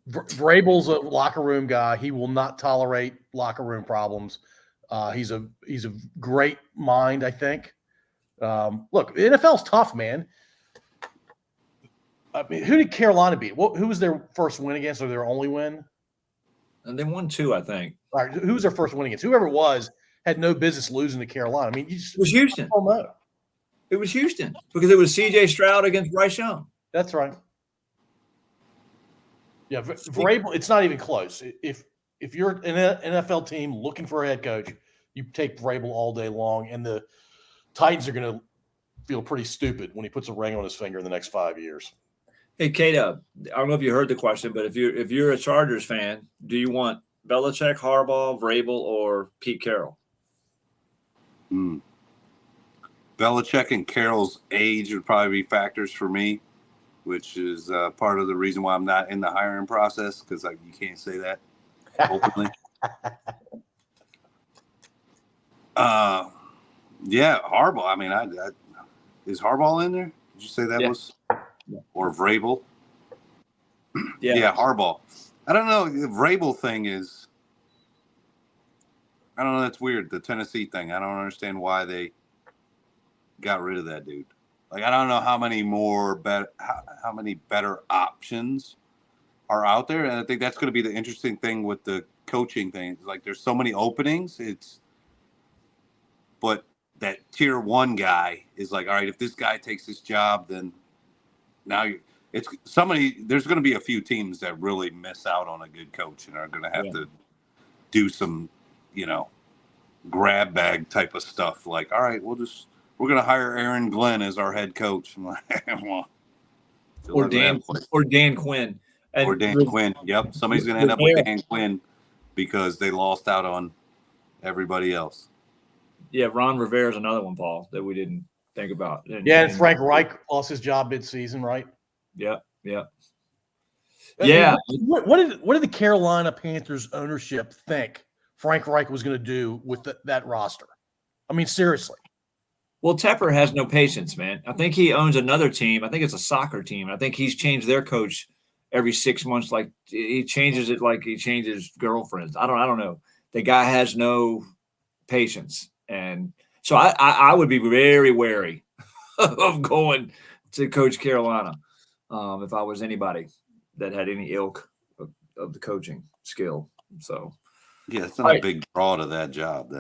Vrabel's a locker room guy. He will not tolerate locker room problems. He's a great mind, I think. Look, the NFL's tough, man. I mean, who did Carolina beat? Who was their first win against, or their only win?
And they won 2, I think.
All right, who was their first win against? Whoever it was had no business losing to Carolina. I mean, you just
It was Houston.
don't know.
It was Houston because it was C.J. Stroud against Bryce Young.
That's right. Yeah, Vrabel. It's not even close. If you're an NFL team looking for a head coach, you take Vrabel all day long, and the Titans are going to feel pretty stupid when he puts a ring on his finger in the next 5 years.
Hey, K-Dub, I don't know if you heard the question, but if you're a Chargers fan, do you want Belichick, Harbaugh, Vrabel, or Pete Carroll?
Belichick and Carroll's age would probably be factors for me, which is part of the reason why I'm not in the hiring process, because you can't say that openly. Yeah, Harbaugh. I mean, is Harbaugh in there? Did you say that was? Or Vrabel? Yeah, Harbaugh. I don't know. The Vrabel thing is, I don't know. That's weird. The Tennessee thing. I don't understand why they got rid of that dude. Like, I don't know how many how many better options are out there, and I think that's going to be the interesting thing with the coaching thing. It's like, there's so many openings. But that tier 1 guy is like, all right, if this guy takes this job, then now there's going to be a few teams that really miss out on a good coach and are going to have to do some, grab bag type of stuff. Like, all right, we're going to hire Aaron Glenn as our head coach. I'm like, well,
or Dan Quinn.
Or Dan Quinn. Yep. Somebody's going to end up with Dan Quinn because they lost out on everybody else.
Yeah, Ron Rivera is another one, Paul, that we didn't think about.
And Frank Reich lost his job mid-season, right?
Yeah.
I mean, what did the Carolina Panthers ownership think Frank Reich was going to do with that roster? I mean, seriously.
Well, Tepper has no patience, man. I think he owns another team. I think it's a soccer team. I think he's changed their coach every 6 months. Like, he changes it like he changes girlfriends. I don't know. The guy has no patience. And so I would be very wary of going to Coach Carolina if I was anybody that had any ilk of the coaching skill. So,
yeah, it's not a big draw to that job.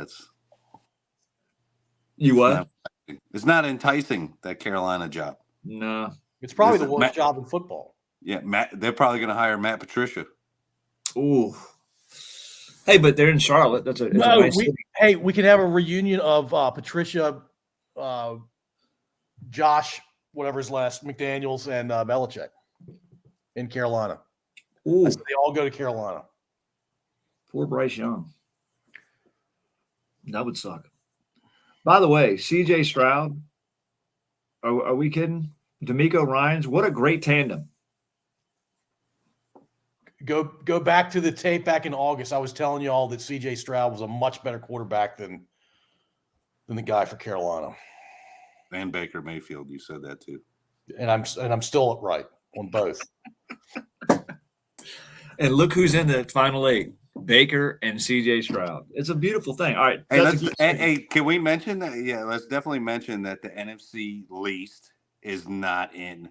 It's not enticing, that Carolina job.
No,
it's probably the worst job in football.
Yeah, they're probably going to hire Matt Patricia.
Ooh. Hey, but they're in Charlotte. That's a nice city.
Hey, we can have a reunion of Patricia, Josh, whatever his last, McDaniels, and Belichick in Carolina.
Ooh.
They all go to Carolina.
Poor Bryce Young. That would suck. By the way, C.J. Stroud, are we kidding? D'Amico Ryans, what a great tandem.
Go back to the tape back in August. I was telling you all that C.J. Stroud was a much better quarterback than the guy for Carolina.
And Baker Mayfield, you said that too.
And I'm still right on both.
And look who's in the final 8. Baker and C.J. Stroud. It's a beautiful thing. All right.
Hey, can we mention that? Yeah, let's definitely mention that the NFC East is not in.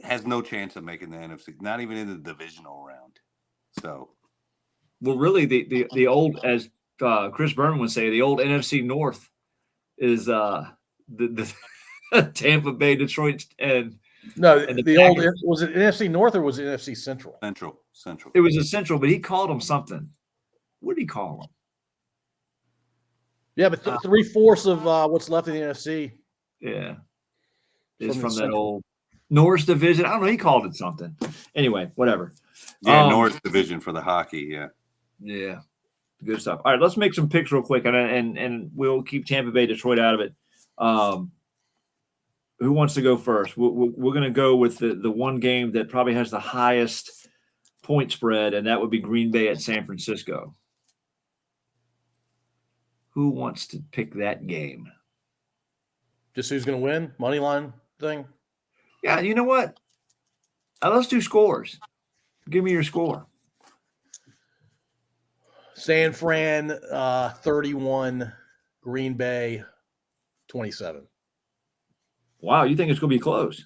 Has no chance of making the NFC, not even in the divisional round. So,
well, really, the old, as Chris Berman would say, the old NFC North is the Tampa Bay, Detroit, and
the old, was it NFC North or was it NFC Central?
Central.
It was a Central, but he called them something. What did he call them?
Yeah, but 3/4 of what's left in the NFC.
Yeah, is from that old Norris division. I don't know. He called it something. Anyway, whatever.
Yeah, Norris division for the hockey. Yeah.
Yeah. Good stuff. All right, let's make some picks real quick, and we'll keep Tampa Bay, Detroit out of it. Who wants to go first? We're going to go with the one game that probably has the highest point spread, and that would be Green Bay at San Francisco. Who wants to pick that game?
Just who's going to win? Money line thing?
Yeah, you know what? Let's do scores. Give me your score.
San Fran 31, Green Bay 27.
Wow, you think it's going to be close?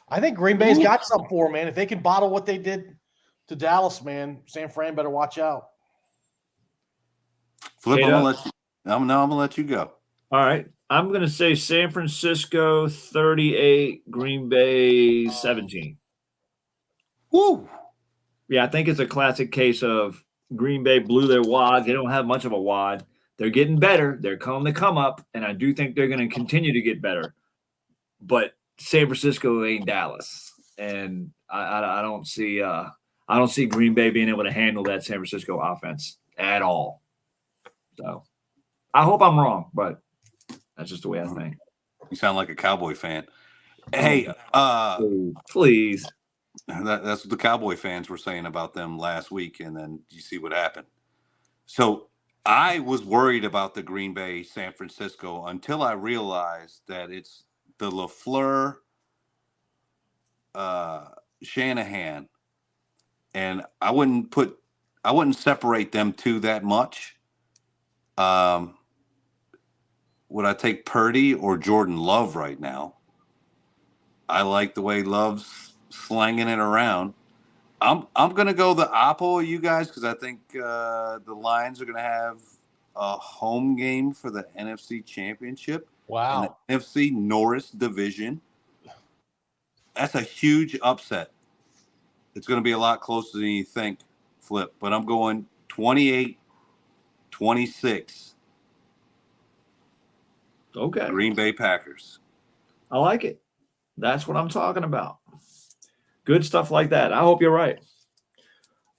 I think Green Bay's got something for them, man. If they can bottle what they did to Dallas, man, San Fran better watch out.
Flip, I'm
K-Dub?
gonna let you. I'm gonna let you go.
All right. I'm going to say San Francisco 38, Green Bay 17.
Woo!
Yeah, I think it's a classic case of Green Bay blew their wad. They don't have much of a wad. They're getting better. They're calling the come up, and I do think they're going to continue to get better. But San Francisco ain't Dallas, and I don't see Green Bay being able to handle that San Francisco offense at all. So I hope I'm wrong, but that's just the way I think.
You sound like a Cowboy fan. Hey,
Please.
that's what the Cowboy fans were saying about them last week, and then you see what happened. So I was worried about the Green Bay San Francisco until I realized that it's the LaFleur Shanahan, and I wouldn't separate them two that much. Would I take Purdy or Jordan Love right now? I like the way Love's slanging it around. I'm gonna go the oppo of you guys because I think the Lions are gonna have a home game for the NFC Championship in
Wow.
the NFC Norris division. That's a huge upset. It's gonna be a lot closer than you think, Flip. But I'm going 28-26.
Okay.
Green Bay Packers.
I like it. That's what I'm talking about. Good stuff like that. I hope you're right.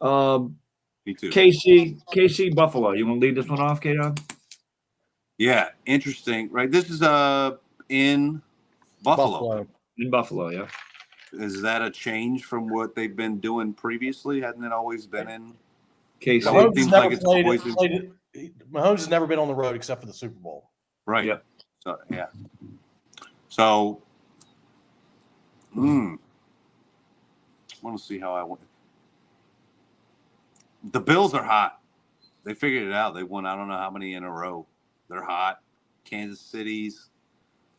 Me too.
KC Buffalo. You want to lead this one off, K-Dog?
Yeah, interesting, right? This is in Buffalo.
In Buffalo, yeah.
Is that a change from what they've been doing previously? Hasn't it always been in
KC?
Mahomes
seems
has never
like it's
played
always
it. Mahomes has never been on the road except for the Super Bowl.
right.
Yep.
So yeah. So I want to see how I went. The Bills are hot. They figured it out. They won I don't know how many in a row. They're hot. Kansas City's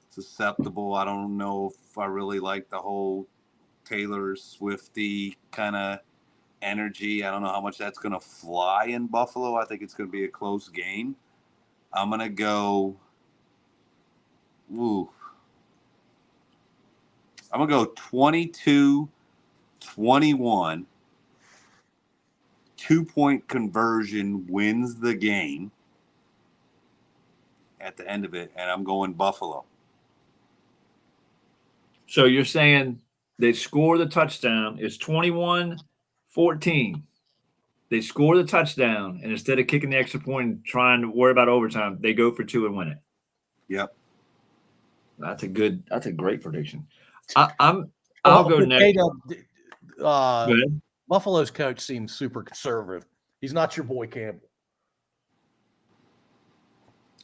susceptible. I don't know if I really like the whole Taylor Swifty kind of energy. I don't know how much that's going to fly in Buffalo. I think it's going to be a close game. I'm going to go. I'm going to go 22-21. 2-point conversion wins the game at the end of it, and I'm going Buffalo.
So you're saying they score the touchdown. It's 21-14. They score the touchdown, and instead of kicking the extra point and trying to worry about overtime, they go for two and win it.
Yep.
That's a great prediction. I'll go next. Go ahead.
Buffalo's coach seems super conservative. He's not your boy Campbell.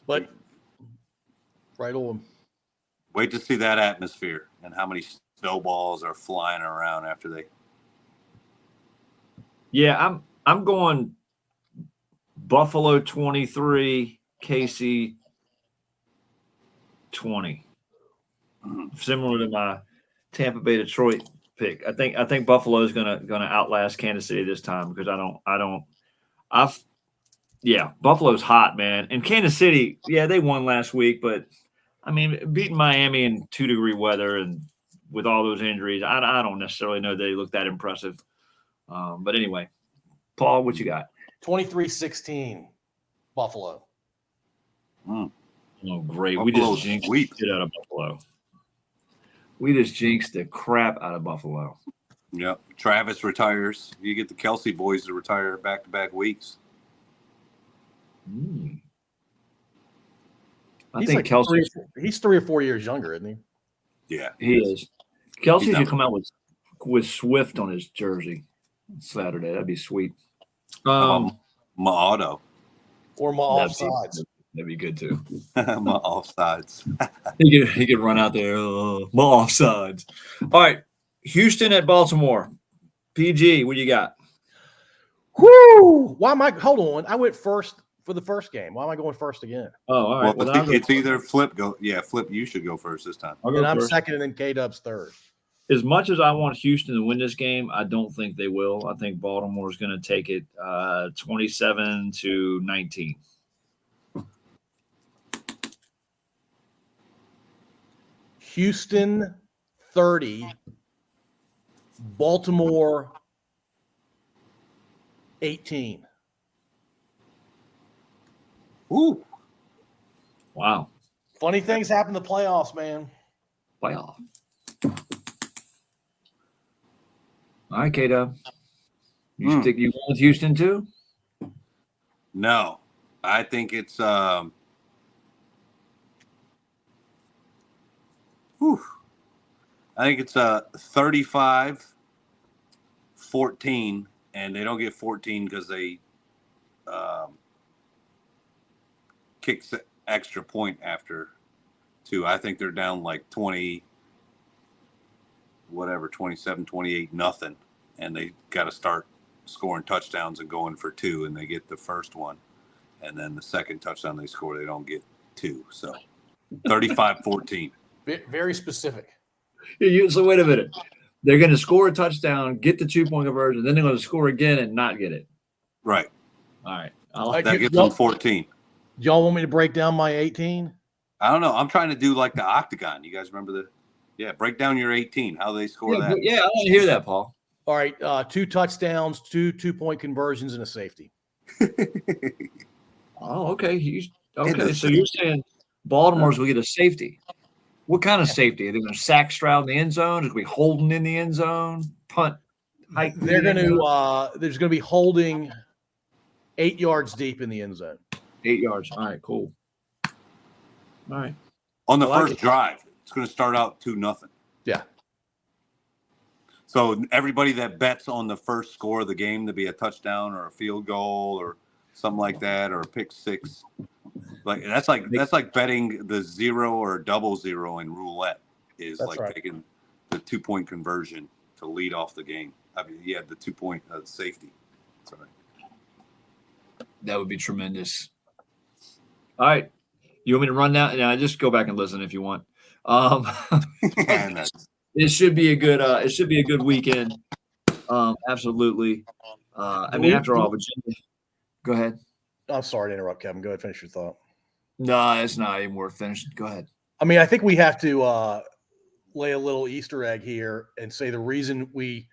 But right on.
Wait to see that atmosphere and how many snowballs are flying around after they.
Yeah, I'm going Buffalo 23, KC 20. Similar to my Tampa Bay Detroit pick. I think Buffalo is gonna outlast Kansas City this time because Buffalo's hot, man. And Kansas City, yeah, they won last week, but I mean, beating Miami in 2-degree weather and with all those injuries, I don't necessarily know they look that impressive. But anyway, Paul, what you got?
23-16, Buffalo.
Oh, great.
Buffalo's
We just jinxed
sweet.
the shit out of Buffalo. We just jinxed the crap out of Buffalo.
Yep. Travis retires. You get the Kelsey boys to retire back-to-back weeks.
I think Kelsey.
He's 3 or 4 years younger, isn't he?
Yeah.
He is. Kelsey should come out with Swift on his jersey Saturday. That'd be sweet.
My auto.
Or my offsides.
That'd be good too.
My offsides.
He could run out there. My offsides. All right. Houston at Baltimore. PG, what do you got?
Whoo! Why am I? Hold on. I went first for the first game. Why am I going first again?
Oh, all right.
Well, it's either Flip go. Yeah, Flip, you should go first this time.
And I'm second, and then K-Dub's third.
as much as I want Houston to win this game, I don't think they will. I think Baltimore is going to take it 27-19.
Houston 30, Baltimore 18.
Ooh.
Wow.
Funny things happen in the playoffs, man.
Playoff. All right, K-Dub. You think you won with Houston too?
No, I think it's I think it's 35-14, and they don't get 14 because they kick the extra point after 2. I think they're down like 20, whatever, 27, 28, nothing, and they got to start scoring touchdowns and going for 2, and they get the first one, and then the second touchdown they score, they don't get 2. So 35-14.
Very specific.
So wait a minute. They're going to score a touchdown, get the 2-point conversion, then they're going to score again and not get it.
Right.
All right.
That gives them 14.
Y'all want me to break down my 18?
I don't know. I'm trying to do like the octagon. You guys remember break down your 18, how they score that.
Yeah, I want to hear that, Paul.
All right, 2 touchdowns, 2 2-point conversions, and a safety.
Oh, okay. So you're saying Baltimore's will get a safety. What kind of safety? Are they going to sack Stroud in the end zone? Is it going to be holding in the end zone? Punt?
They're going to there's going to be holding 8 yards deep in the end zone.
8 yards. All right, cool. All right.
On the first drive, it's going to start out 2-0.
Yeah.
So everybody that bets on the first score of the game to be a touchdown or a field goal or something like that, or a pick six, that's like betting the 0 or double 0 in roulette is taking the 2-point conversion to lead off the game. I mean, you had the 2-point safety. Sorry.
That would be tremendous. All right. You want me to run now? Yeah, just go back and listen if you want. It should be a good weekend. Absolutely. After all, Virginia. Go ahead.
I'm sorry to interrupt, Kevin. Go ahead, finish your thought.
No, it's not even worth finishing. Go ahead.
I mean, I think we have to lay a little Easter egg here and say the reason we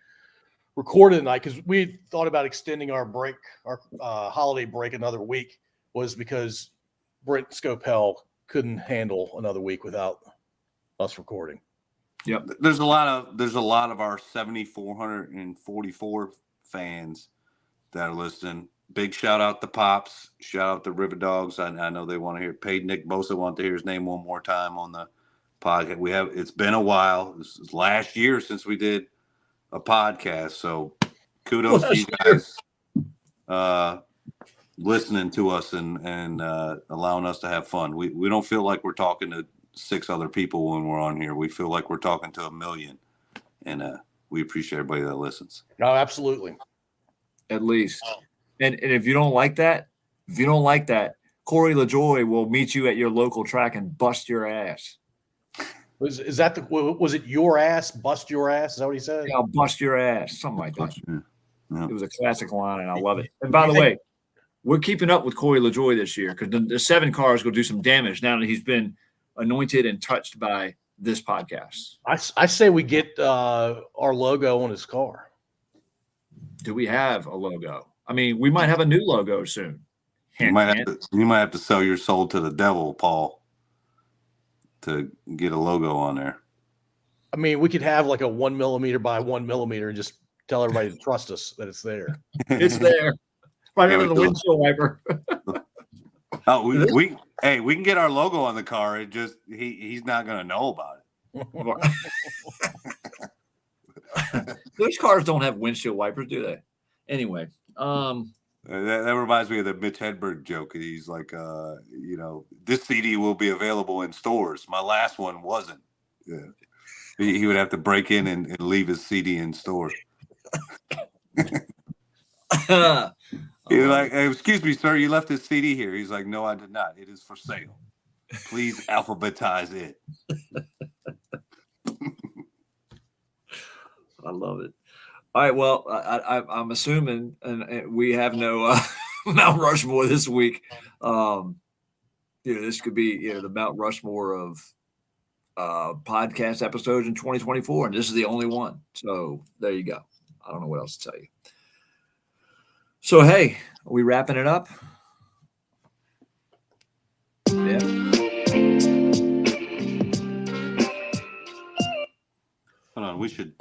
recorded tonight, because we thought about extending our break, our holiday break, another week, was because Brent Scopel couldn't handle another week without us recording.
Yep.
There's a lot of our 7,444 fans that are listening. Big shout out to Pops. Shout out to River Dogs. I know they want to hear. Paid Nick Bosa want to hear his name one more time on the podcast. It's been a while. This is last year since we did a podcast. So kudos to you guys listening to us and allowing us to have fun. We don't feel like we're talking to 6 other people when we're on here. We feel like we're talking to 1 million, and we appreciate everybody that listens.
No, absolutely.
At least. And if you don't like that, Corey LaJoy will meet you at your local track and bust your ass.
Was it your ass? Bust your ass? Is that what he said?
Yeah, I'll bust your ass. Something like that.
Yeah.
It was a classic line, and I love it. And by the way, we're keeping up with Corey LaJoy this year because the 7 cars will do some damage now that he's been anointed and touched by this podcast.
I say we get our logo on his car.
Do we have a logo? I mean, we might have a new logo soon.
You might have to sell your soul to the devil, Paul, to get a logo on there.
I mean, we could have like a 1 millimeter by 1 millimeter and just tell everybody to trust us that it's there.
It's there. Right under the windshield wiper.
We can get our logo on the car. It just he's not going to know about
it. Those cars don't have windshield wipers, do they? Anyway,
that reminds me of the Mitch Hedberg joke. He's like, this CD will be available in stores. My last one wasn't. Yeah. He would have to break in and leave his CD in stores. He's like, excuse me, sir, you left his CD here. He's like, no, I did not. It is for sale. Please alphabetize it.
I love it. All right. Well, I'm assuming, and we have no Mount Rushmore this week. This could be the Mount Rushmore of podcast episodes in 2024, and this is the only one. So there you go. I don't know what else to tell you. So hey, are we wrapping it up? Yeah.
Hold on, we should